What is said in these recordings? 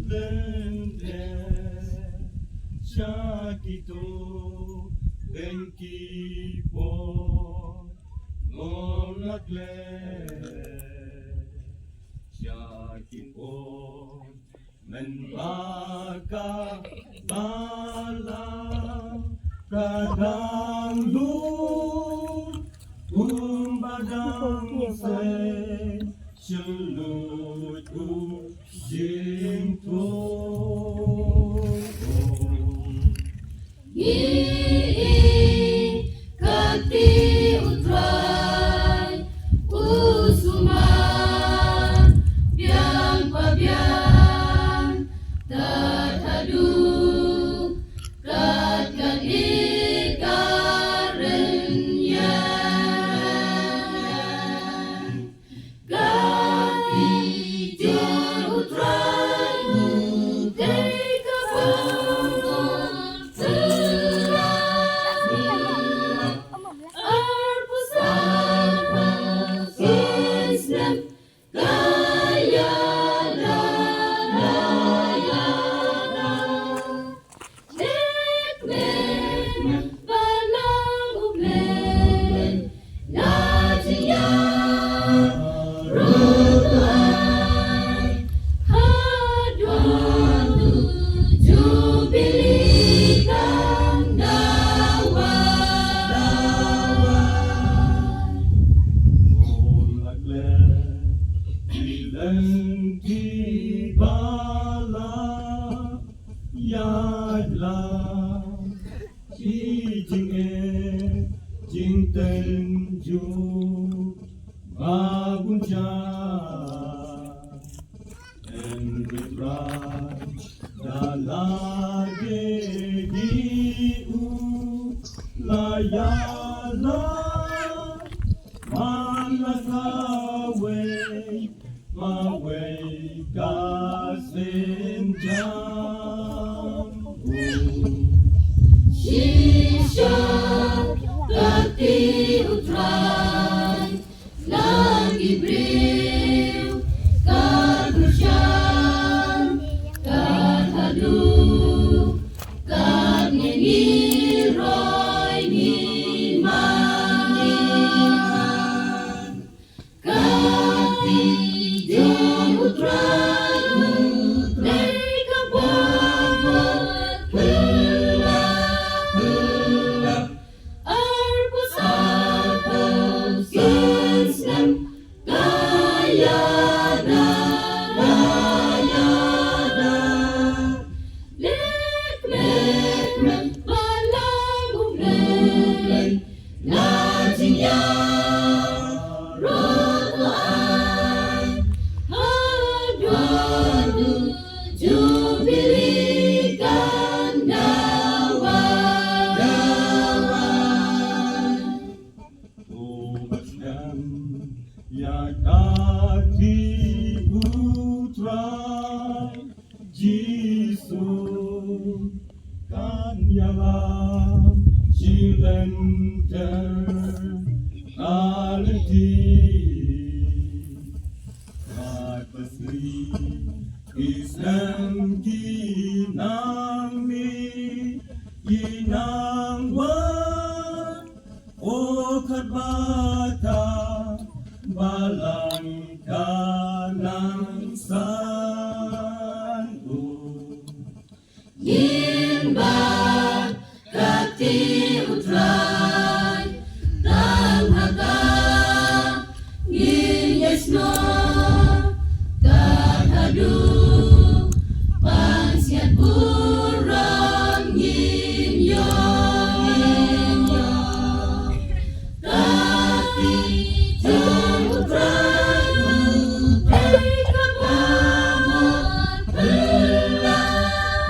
blende Shakito Genki po Ngolagle Shaki po Menbaka Bala Kadang lu Umbadang se Selut Jinto Kati utrai usuma biang pabiang terhadu katkan ikarenya kati jor utrai utai kabangon Lengki bala yadla chi jing e jing ten ju bagun cha and with right dalage di u la ya la malasawe Mawe kasin jambu Shisha kati utrai lagi beriu kagusyam kahadu kanyengi roy niman kati jom utrai utai kababot gelap arpusapam sisnem gayada lek balang umlay lajing ya Jubilikan dawan Umasdan ya kati utrai Jisu kan yalam silenter aleti Matpasri Islam kinami inangwan o karbata balang kanang sandu Yinba kati utrai tanghaga nginyesno kahadu pansiat burang nyinyo kati jom utrai utai kabamot gelap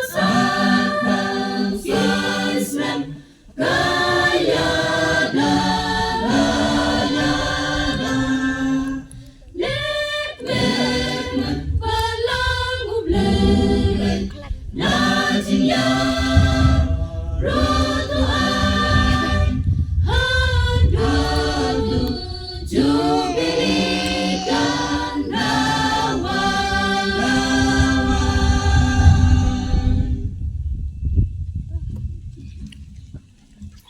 arpusapam sisnem gayada lek balang umlay lajing ya